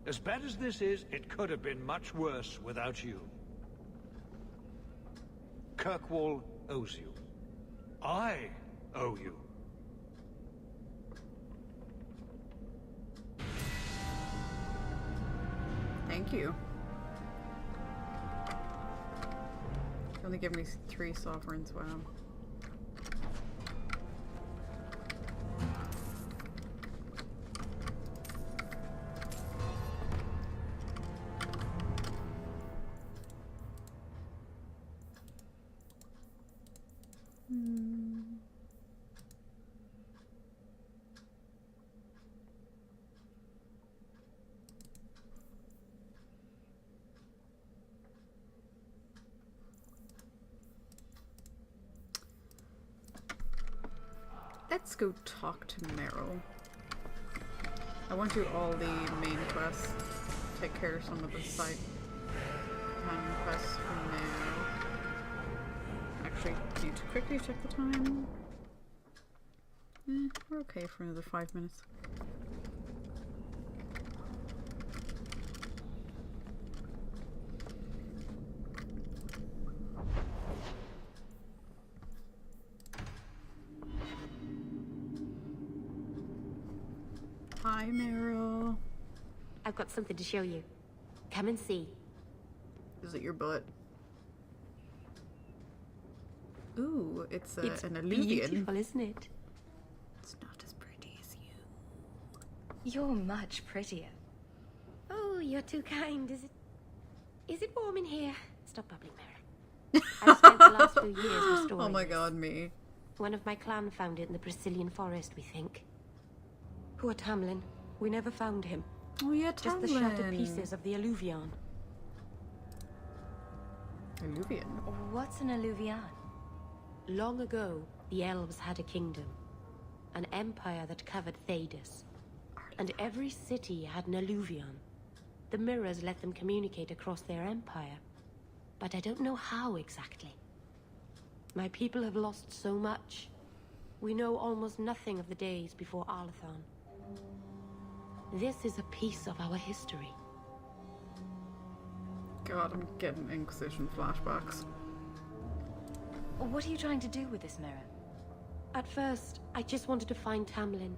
As bad as this is, it could have been much worse without you. Kirkwall owes you. I owe you. Thank you. You only give me 3 sovereigns, wow. Let's go talk to Meryl. I want to do all the main quests. Take care of some of the side quests for now. Actually, need to quickly check the time. We're okay for another 5 minutes. Hi, Meryl. I've got something to show you. Come and see. Is it your butt? Ooh, it's It's an alluvian. beautiful, isn't it? It's not as pretty as you. You're much prettier. Oh, you're too kind. Is it warm in here? Stop bubbling, Mara. I've spent the last few years restoring Oh my this. God, me. One of my clan found it in the Brazilian forest, we think. Poor Tamlin. We never found him. Oh yeah, Just the shattered pieces of the alluvion. Alluvian? What's an alluvian? Long ago, the elves had a kingdom. An empire that covered Thedas. And every city had an alluvion. The mirrors let them communicate across their empire. But I don't know how exactly. My people have lost so much. We know almost nothing of the days before Arlathon. This is a piece of our history. God, I'm getting Inquisition flashbacks. What are you trying to do with this mirror? At first, I just wanted to find Tamlin.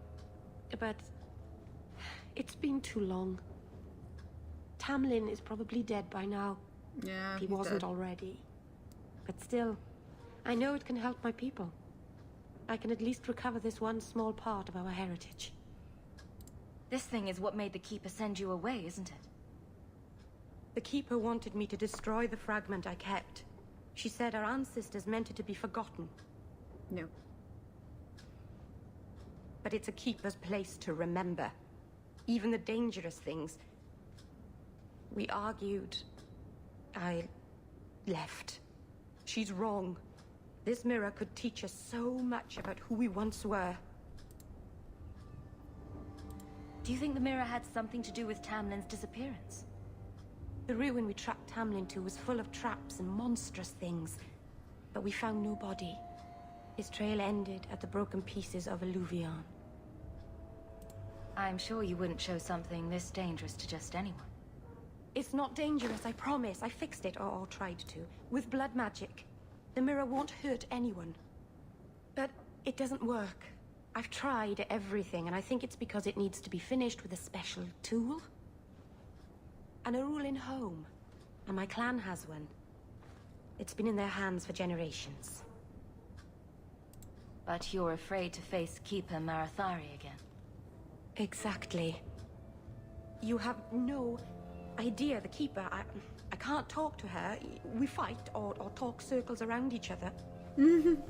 But... it's been too long. Tamlin is probably dead by now. Yeah, if he he's wasn't dead. already. But still, I know it can help my people. I can at least recover this one small part of our heritage. This thing is what made the Keeper send you away, isn't it? The Keeper wanted me to destroy the fragment I kept. She said our ancestors meant it to be forgotten. No. But it's a Keeper's place to remember. Even the dangerous things. We argued. I left. She's wrong. This mirror could teach us so much about who we once were. Do you think the mirror had something to do with Tamlin's disappearance? The ruin we tracked Tamlin to was full of traps and monstrous things. But we found no body. His trail ended at the broken pieces of Illuvion. I'm sure you wouldn't show something this dangerous to just anyone. It's not dangerous, I promise. I fixed it, or tried to, with blood magic. The mirror won't hurt anyone. But it doesn't work. I've tried everything, and I think it's because it needs to be finished with a special tool. An Arulin home. And my clan has one. It's been in their hands for generations. But you're afraid to face Keeper Marathari again. Exactly. You have no idea. The Keeper, I can't talk to her. We fight or talk circles around each other.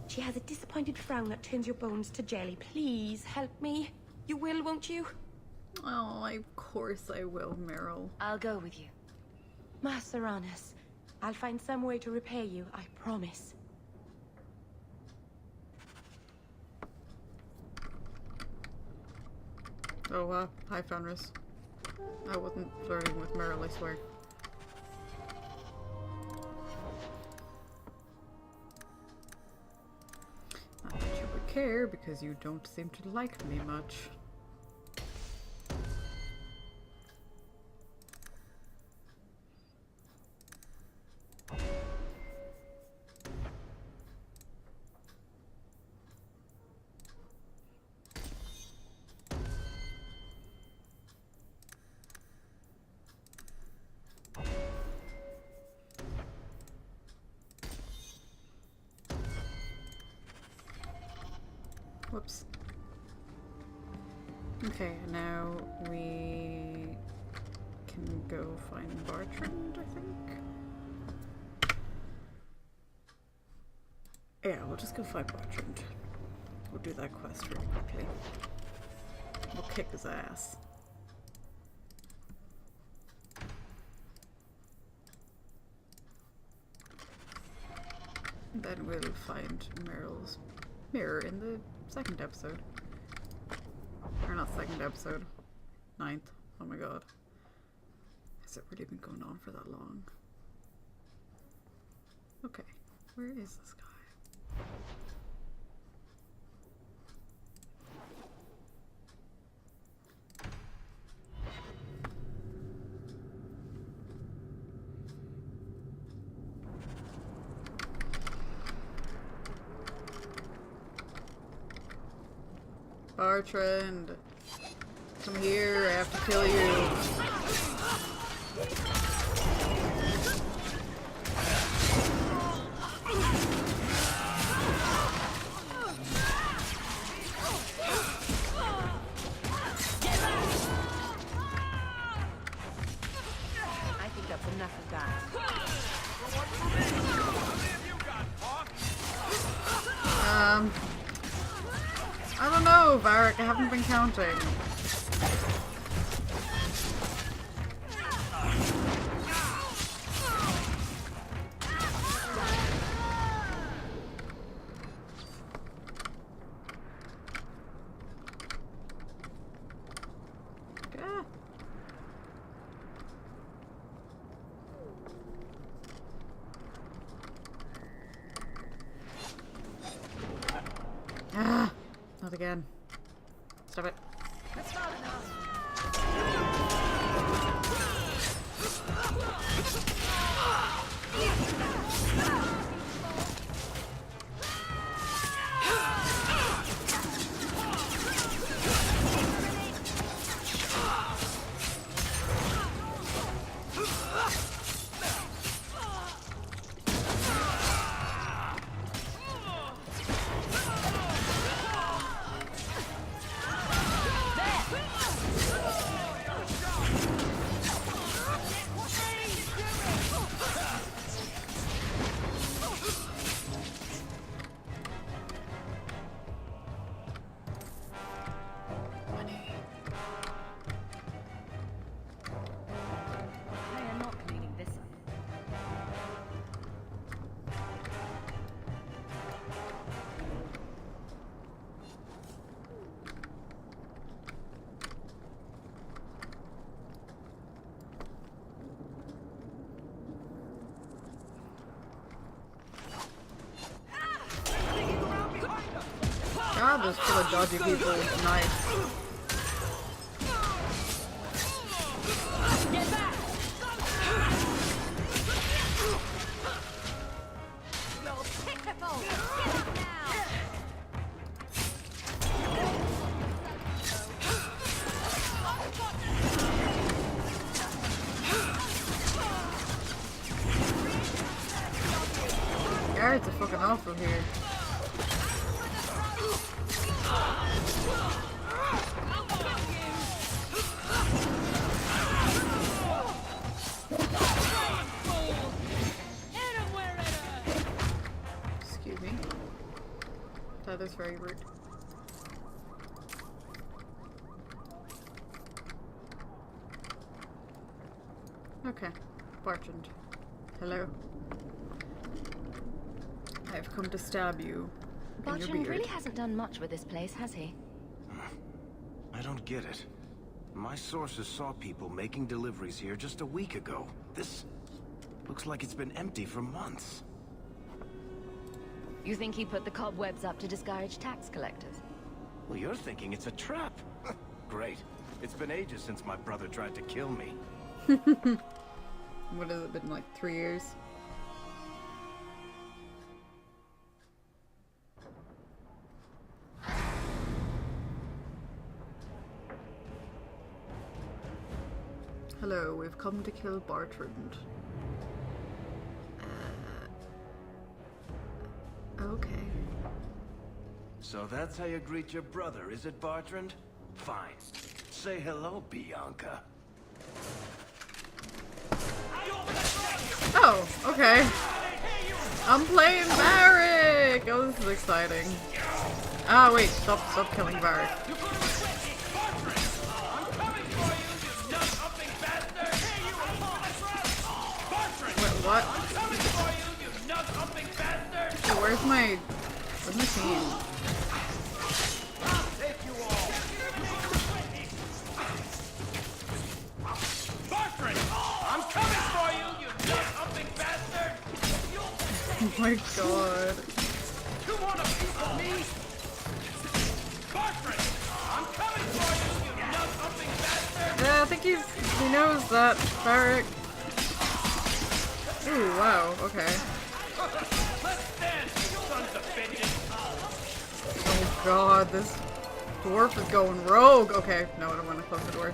She has a disappointed frown that turns your bones to jelly. Please help me. You will, won't you? Oh, of course I will, Meryl. I'll go with you. Maseranis, I'll find some way to repay you, I promise. Oh, hi, Fenris. I wasn't flirting with Meryl, I swear. Not that you would care, because you don't seem to like me much. Whoops. Okay, now we can go find Bartrand, I think. Yeah, we'll just go find Bartrand. We'll do that quest really quickly. We'll kick his ass. Then we'll find Meryl's mirror in the second episode. Or not second episode. 9th. Oh my god. Has it really been going on for that long? Okay. Where is this guy? Bartrand, come here, I have to kill you. I think that's enough of that. I don't know, Varric, I haven't been counting. Not again. Stop it. That's not enough. world is full of dodgy people with knives. Get back! You're pitiful! Get it now! Guards are fucking awful here. Excuse me. That is very rude. Okay. Bartrand. Hello. I've come to stab you in your Bartrand beard. really hasn't done much with this place, has he? I don't get it. My sources saw people making deliveries here just a week ago. This looks like it's been empty for months. You think he put the cobwebs up to discourage tax collectors? Well, you're thinking it's a trap. Great. It's been ages since my brother tried to kill me. What has it been, like 3 years? Hello, we've come to kill Bartrand. Okay. So that's how you greet your brother, is it, Bartrand? Fine. Say hello, Bianca. Oh, okay. I'm playing Varric! Oh, this is exciting. Ah, wait, stop killing Varric. Wait, what? Oh, where's my team? I'm coming for you, you nut-humping bastard! Oh my god. You want a piece of me? Bartrand! I'm coming for you, you nut-humping bastard! Yeah, I think he knows that, Varric. Ooh, wow, okay. Let's dance, you sons of bitches! Oh god, this dwarf is going rogue. Okay, no, I don't want to close the door.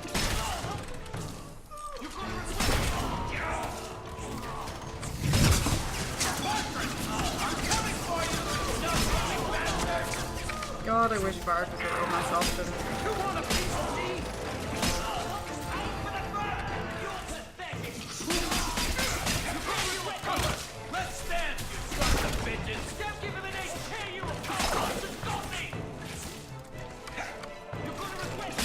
God, I wish Bart was around myself. Let's stand, you sons of bitches! Stop giving an HK, you stop me! You're gonna regret it!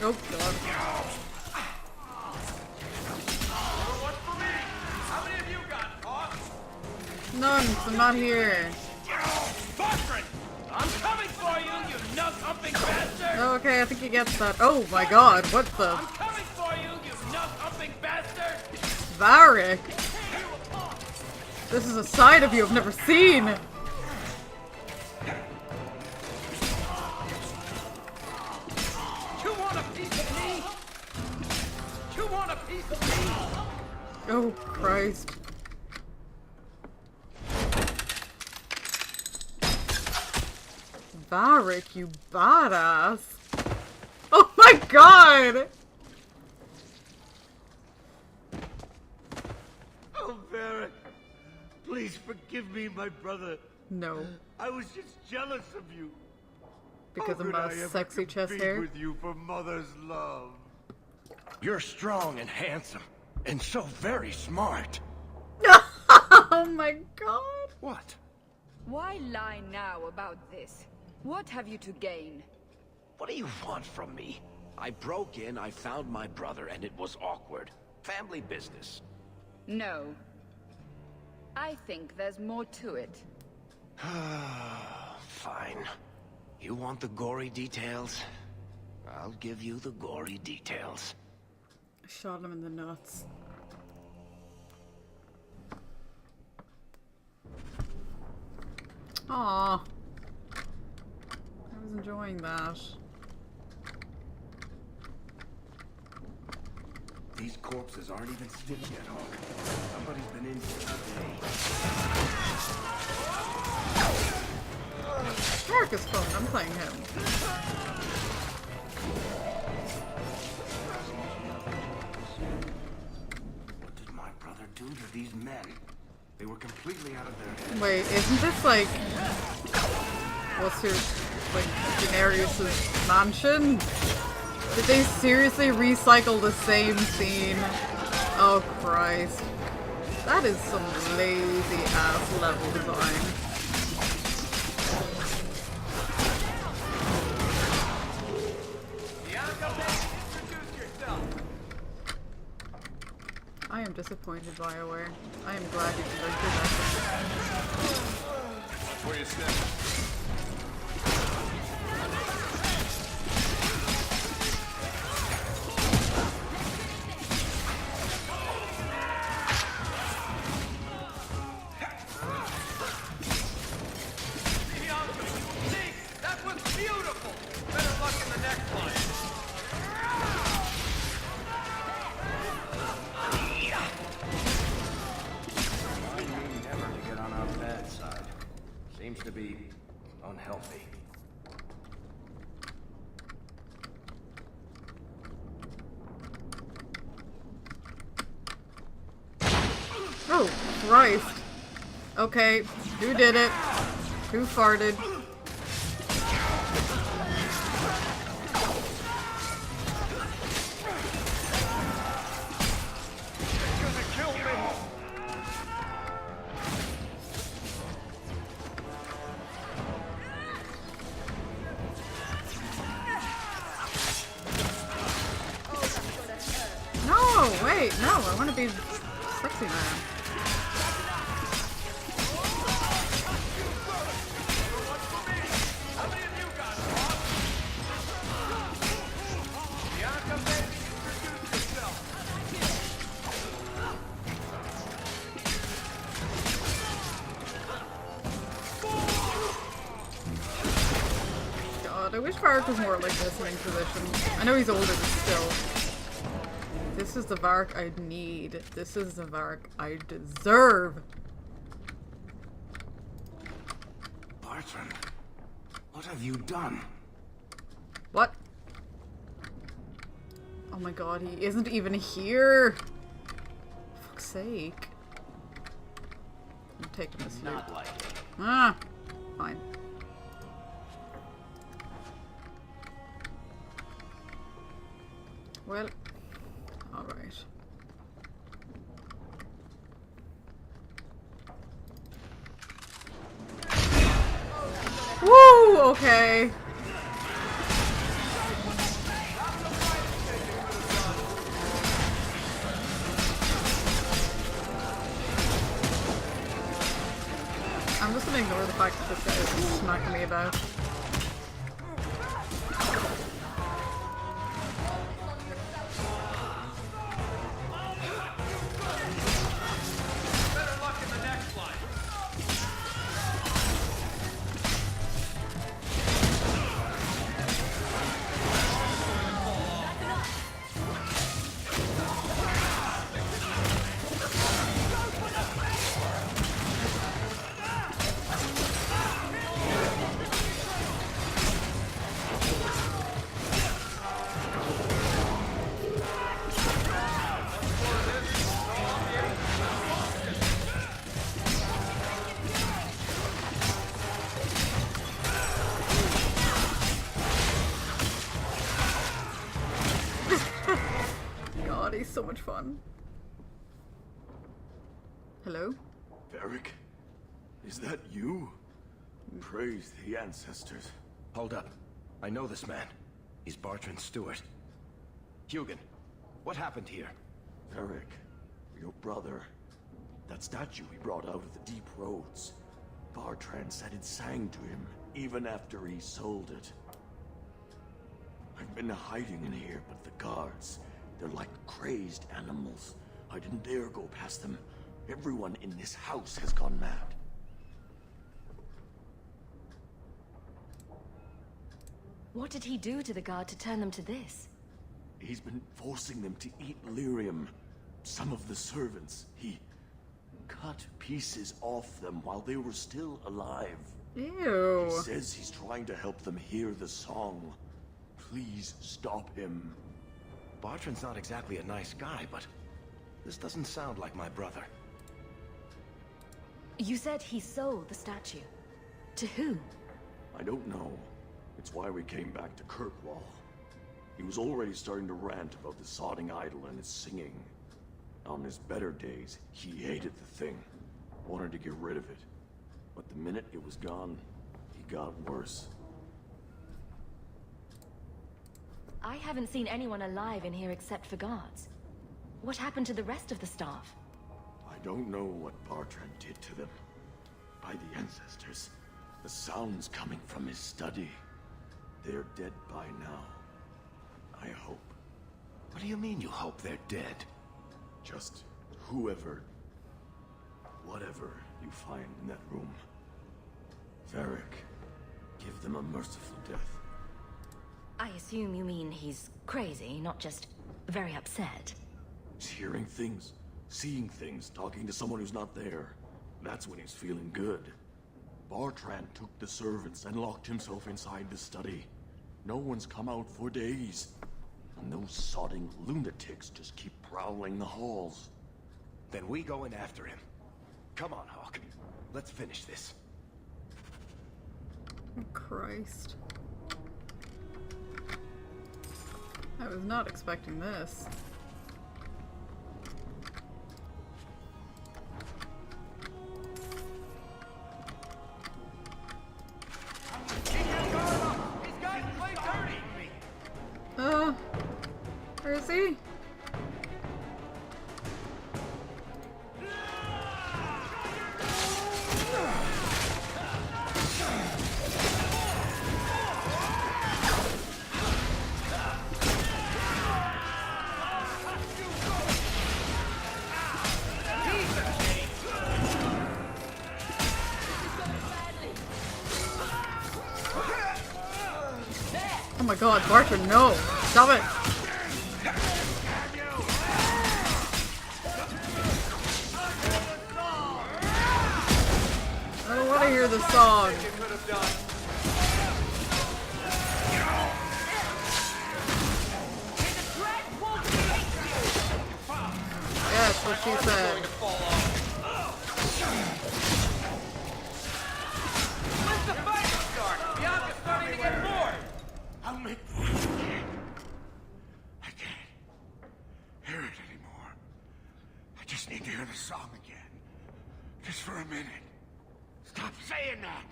Oh god. One for me! How many of you got, Hawk? None, 'cause I'm not here. Bartrand! I'm coming for you, you nut-humping bastard! Okay, I think he gets that. Oh my god, what the? I'm coming for you, you nut-humping bastard! Varric! This is a side of you I've never seen! You want a piece of me? You want a piece of me? Oh, Christ. Varric, you badass. Oh my god! Oh, Barrett, please forgive me, my brother. No. I was just jealous of you. Because How of could my I ever sexy chest compete hair? with you for mother's love. You're strong and handsome, and so very smart. Oh my god! What? Why lie now about this? What have you to gain? What do you want from me? I broke in, I found my brother, and it was awkward. Family business. No. I think there's more to it. Fine. You want the gory details? I'll give you the gory details. I shot him in the nuts. Aw. I was enjoying that. These corpses aren't even stiff yet, Hawk. Somebody's been in here today. Mark is fun. I'm playing him. What did my brother do to these men? They were completely out of their heads. Wait, isn't this like... What's your... like, Daenerys' mansion? Did they seriously recycle the same scene? Oh Christ. That is some lazy ass level design. I am disappointed, BioWare. I am glad you did that. Watch where you step. Seems to be unhealthy. Oh, Christ. Okay, who did it? Who farted? No, wait, no, I want to be sexy man. God, I wish Vark was more like listening position. I know he's older, but still. This is the Vark I need. This is the Vark I deserve. Bartrand, what have you done? What? Oh my god, he isn't even here. For fuck's sake. I'm taking this loot. Not like it. Ah, fine. Well, alright. Woo! Okay. I'm just gonna ignore the fact that this guy is smacking me about. God, he's so much fun. Hello? Varric? Is that you? Praise the ancestors. Hold up. I know this man. He's Bartrand's steward. Hugin, what happened here? Varric, your brother. That statue he brought out of the deep roads. Bartrand said it sang to him, even after he sold it. I've been hiding in here, but the guards, they're like crazed animals. I didn't dare go past them. Everyone in this house has gone mad. What did he do to the guard to turn them to this? He's been forcing them to eat lyrium. Some of the servants, he cut pieces off them while they were still alive. Ew. He says he's trying to help them hear the song. Please stop him. Bartrand's not exactly a nice guy, but this doesn't sound like my brother. You said he sold the statue. To who? I don't know. It's why we came back to Kirkwall. He was already starting to rant about the sodding idol and its singing. On his better days, he hated the thing. Wanted to get rid of it. But the minute it was gone, he got worse. I haven't seen anyone alive in here except for guards. What happened to the rest of the staff? I don't know what Bartrand did to them. By the ancestors, the sound's coming from his study. They're dead by now. I hope. What do you mean you hope they're dead? Just whoever, whatever you find in that room. Varric, give them a merciful death. I assume you mean he's crazy, not just very upset. He's hearing things, seeing things, talking to someone who's not there. That's when he's feeling good. Bartrand took the servants and locked himself inside the study. No one's come out for days. And those sodding lunatics just keep prowling the halls. Then we go in after him. Come on, Hawk. Let's finish this. Oh, Christ. I was not expecting this. Where is he? Oh my god, Bartrand, no! Stop it! I don't want to hear the song. Yeah, that's what she said. When's the fight start? Bianca's starting to get bored. I'll make... I can't hear it anymore. I just need to hear the song again. Just for a minute. Stop saying that!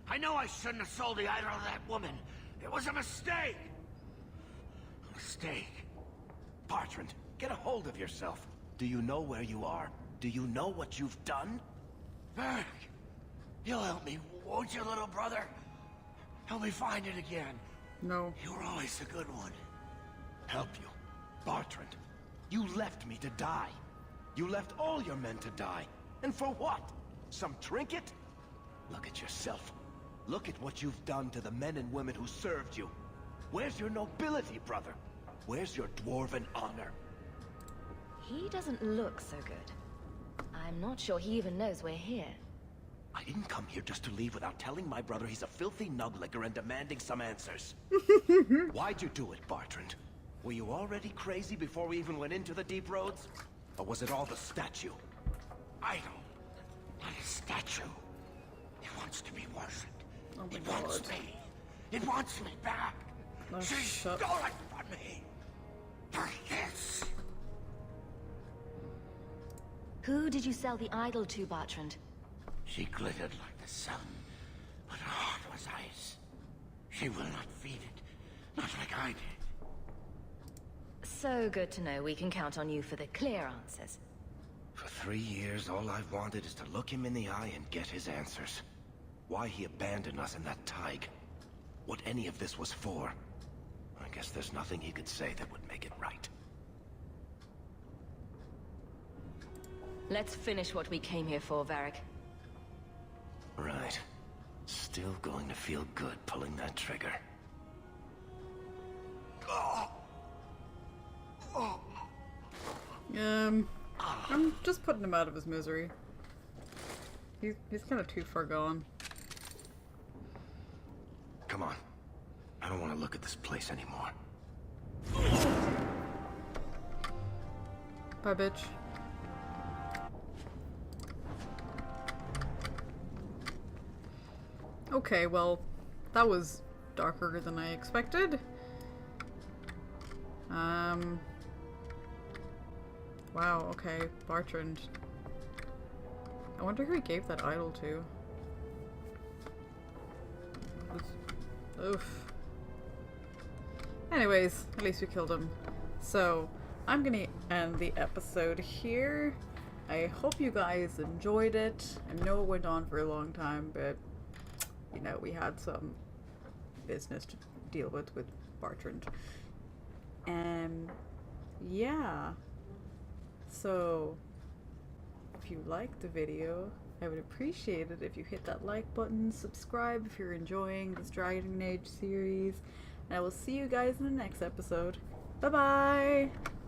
I know I shouldn't have sold the idol to that woman. It was a mistake! A mistake. Bartrand, get a hold of yourself. Do you know where you are? Do you know what you've done? Varric, you'll help me, won't you, little brother? Help me find it again. No. You were always a good one. Help you? Bartrand, you left me to die. You left all your men to die. And for what? Some trinket? Look at yourself. Look at what you've done to the men and women who served you. Where's your nobility, brother? Where's your dwarven honor? He doesn't look so good. I'm not sure he even knows we're here. I didn't come here just to leave without telling my brother he's a filthy nuglicker and demanding some answers. Why'd you do it, Bartrand? Were you already crazy before we even went into the deep roads? Or was it all the statue? Idol. Not a statue. It wants to be worshipped. Oh my it God. wants me. It wants me back. Oh, She stole shut- it from me. For this. Who did you sell the idol to, Bartrand? She glittered like the sun, but her heart was ice. She will not feed it. Not like I did. So good to know we can count on you for the clear answers. For 3 years, all I've wanted is to look him in the eye and get his answers. Why he abandoned us in that tide. What any of this was for. I guess there's nothing he could say that would make it right. Let's finish what we came here for, Varric. Right. Still going to feel good pulling that trigger. I'm just putting him out of his misery. He's kind of too far gone. Come on. I don't want to look at this place anymore. Bye, bitch. Okay, well, that was darker than I expected. Wow, okay, Bartrand. I wonder who he gave that idol to. Oof. Anyways, at least we killed him. So, I'm gonna end the episode here. I hope you guys enjoyed it. I know it went on for a long time, but, you know, we had some business to deal with Bartrand. Yeah. So, if you liked the video, I would appreciate it if you hit that like button, subscribe if you're enjoying this Dragon Age series, and I will see you guys in the next episode. Bye bye!